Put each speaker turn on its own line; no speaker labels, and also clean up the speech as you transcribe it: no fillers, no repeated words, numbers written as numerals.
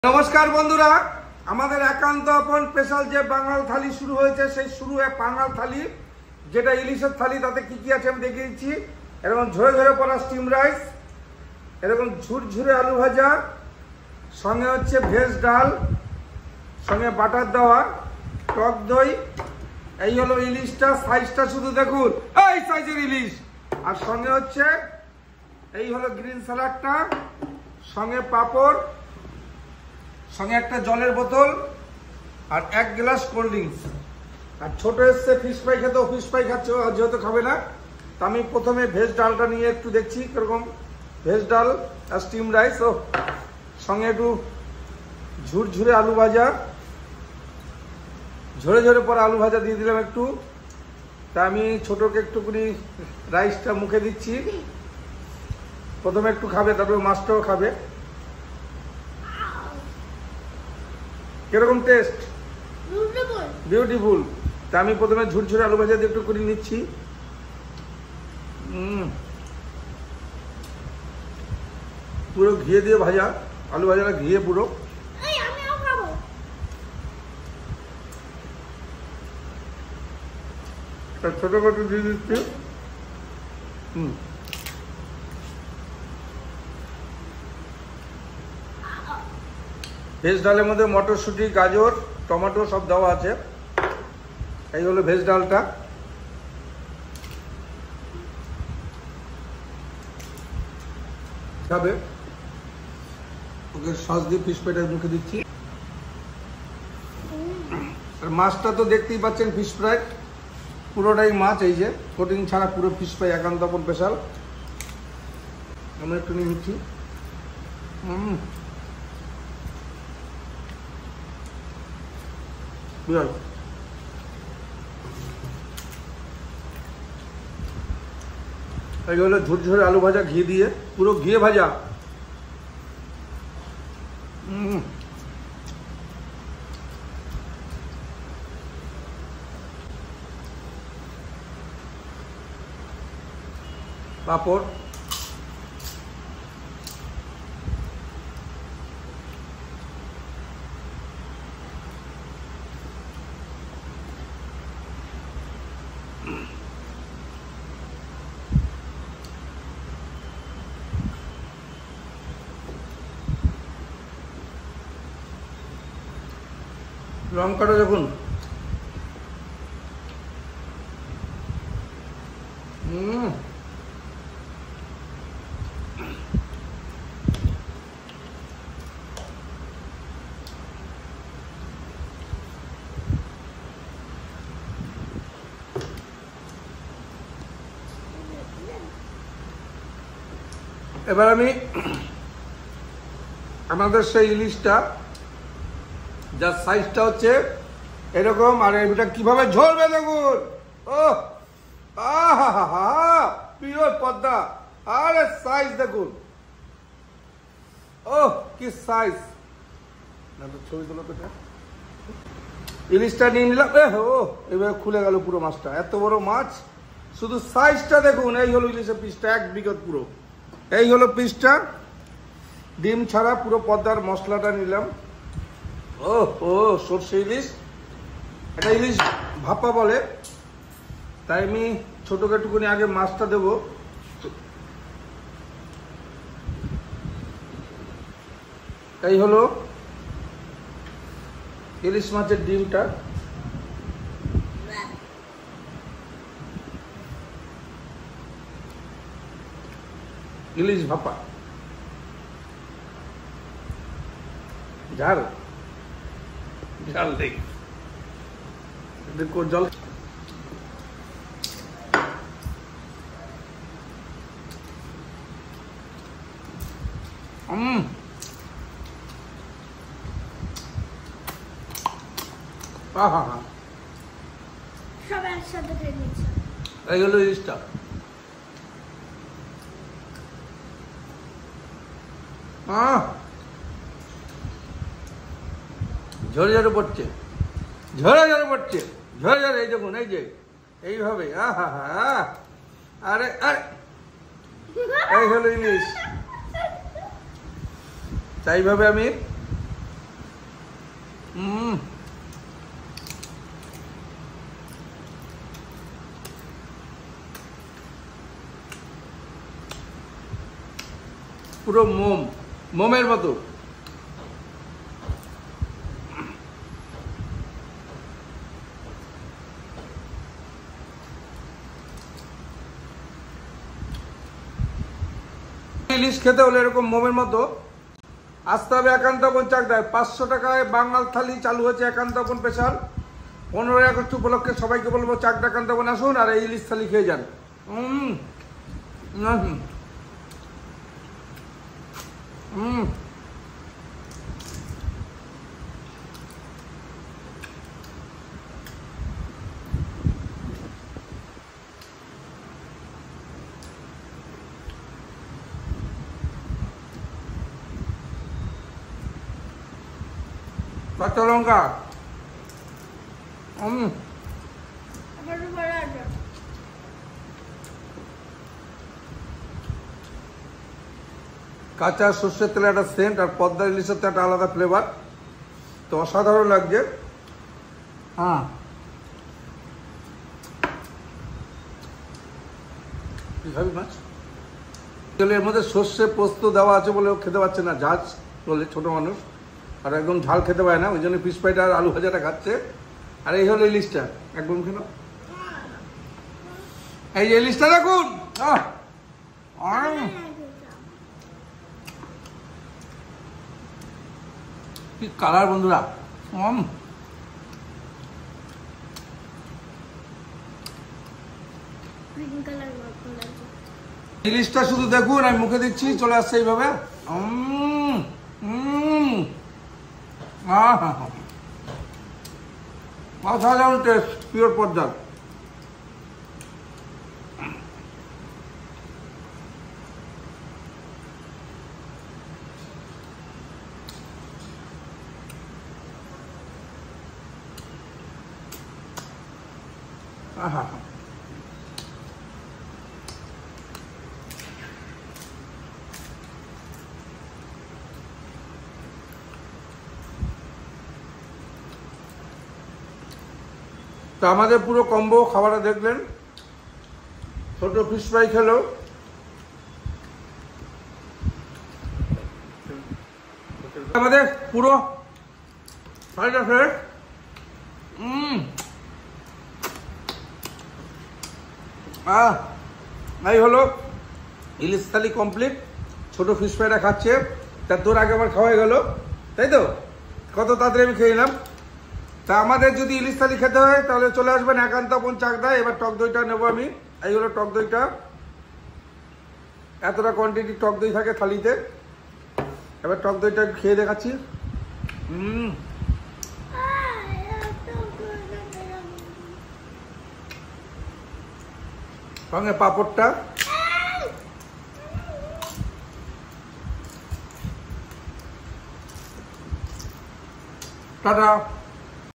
নমস্কার বন্ধুরা, আমাদের একান্ত আপন স্পেশাল যে বাঙাল থালি শুরু হয়েছে, সেই শুরু এক বাঙাল থালি, যেটা ইলিশের থালি। তাতে কি কি আছে আমি দেখিয়ে দিচ্ছি। এরকম ঝরে ঝরে পড়া স্টিম রাইস, এরকম ঝুরঝুরে আলু ভাজা, সঙ্গে হচ্ছে ভেজ ডাল, সঙ্গে বাটার দেওয়া টক দই। এই হলো ইলিশটা, সাইজটা শুধু দেখুন, এই সাইজের ইলিশ। আর সঙ্গে হচ্ছে এই হলো গ্রিন স্যালাডটা, সঙ্গে পাঁপড়, সঙ্গে একটা জলের বোতল আর 1 গ্লাস কোল্ড ড্রিঙ্কস। আর ছোট এসছে ফিশ ফ্রাই খেতে, ফিশ ফ্রাই খাচ্ছে, যেহেতু খাবে না। তা আমি প্রথমে ভেজ ডালটা নিয়ে একটু দেখছি কিরকম। ভেজ ডাল আর স্টিম রাইস, ও সঙ্গে একটু ঝুরঝুরে আলু ভাজা, ঝরে ঝরে পরে আলু ভাজা দিয়ে দিলাম একটু। তা আমি ছোটকে একটুখানি রাইসটা মুখে দিচ্ছি। প্রথমে একটু খাবে, তারপরে মাছটাও খাবে। কিরকম টেস্ট? বিউটিফুল। তা আমি প্রথমে ঝুরঝুরে আলু ভাজা দিয়ে একটু করে নিচ্ছি। পুরো ঘিয়ে দিয়ে ভাজা, আলু ভাজাটা ঘিয়ে পুরো। ছোট খাটো দিয়ে দিচ্ছি। ভেজ ডালের মধ্যে মটরশুঁটি, গাজর, টমেটো সব দেওয়া আছে। এই হলো ভেজ ডালটা। খাবে, ওকে সস দিয়ে ফিশ ফ্রাইটা মুখে দিচ্ছি। আর মাছটা তো দেখতেই পাচ্ছেন, ফিশ ফ্রাই পুরোটাই মাছ, এই যে কোটিং ছাড়া পুরো ফিশ ফ্রাই, একান্ত আপন স্পেশাল। আমরা একটু নিয়ে নিচ্ছি। এই হলো ঝুরঝুরে আলু ভাজা, ঘি দিয়ে, পুরো ঘিয়ে ভাজা। পাঁপড়, লঙ্কাটা দেখুন। এবার আমি আমাদের সেই ইলিশটা, যার সাইজটা হচ্ছে এরকম, আর এটা কিভাবে ঝরবে দেখুন। ও আহা, পিওর পদ্মা। আরে সাইজ দেখুন, ও কি সাইজ। ছবি তোলো তো। ইলিশটা নিয়ে নিলাম, ও এবার খুলে গেল পুরো মাছটা। এত বড় মাছ, শুধু সাইজটা দেখুন। এই হলো ইলিশের পিসটা, 1 বিঘত পুরো। এই হলো পিসটা, ডিম ছাড়া পুরো পদ্মার মশলাটা নিলাম। ও সর্ষে ইলিশ, এটা ইলিশ ভাপা বলে। তাই আমি ছোটকে একটুখানি আগে মাছটা দেব। এই হলো ইলিশ মাছের ডিমটা। ইলিশ ভাপা, ঝাল ঝাল দেখ, জল। এই হলো ইলিশটা। ঝরে ঝরে পড়ছে, ঝরে ঝরে পড়ছে, ঝরে ঝরে। এই দেখুন, এই যে এইভাবে। আরে আরে, এই হলো ইলিশ। তাইভাবে আমি পুরো মোমের মতো। ইলিশ খেতে হলে এরকম মোমের মতো আসতে হবে একান্তপন চাকদায়। 500 টাকায় বাঙাল থালি চালু হচ্ছে একান্তপন স্পেশাল। 15 আগস্ট উপলক্ষে সবাইকে বলবো চাকদা একান্তপন আসুন আর এই ইলিশ থালি খেয়ে যান। কাঁচা লঙ্কা কাঁচা সর্ষের তেলে একটা সেন্ট আর পদ্মা ইলিশের তো একটা আলাদা ফ্লেভার, তো অসাধারণ লাগছে। হ্যাঁ খাবি মাছ এর মধ্যে সর্ষে পোস্ত দেওয়া আছে বলে খেতে পারছে না, ঝাঁজ বলে ছোট মানুষ, আর একদম ঝাল খেতে পারে না, ওই জন্য ফিশ ফ্রাইটা আর আলু ভাজাটা খাচ্ছে। আর এই হলো ইলিশটা, একদম খেল এই যে ইলিশটা দেখুন, কি কালার বন্ধুরা। ইলিশটা শুধু দেখুন, আমি মুখে দিচ্ছি চলে আসছে এইভাবে। অসাধারণ টেস্ট, পিওর পদ্মার। তো আমাদের পুরো কম্বো খাবারটা দেখলেন, ছোট ফিশ ফ্রাই খেলো, আমাদের পুরো ফ্রাইডটা ফ্রেশ। এই হলো ইলিশ থালি কমপ্লিট, ছোট ফিশ ফ্রাইটা খাচ্ছে, তার তোর আগে আমার খাওয়া গেল, তাই তো কত তাড়াতাড়ি আমি খেয়ে নিলাম। তা আমাদের যদি ইলিশ থালি খেতে হয় তাহলে চলে আসবেন একান্তপন চাকদায়। এবার টক দইটা নেবো আমি, এই হলো টক দইটা, এতটা কোয়ান্টিটি টক দই থাকে থালিতে। এবার টক দইটা খেয়ে দেখাচ্ছি। সঙ্গে পাঁপড়টা, টাটা।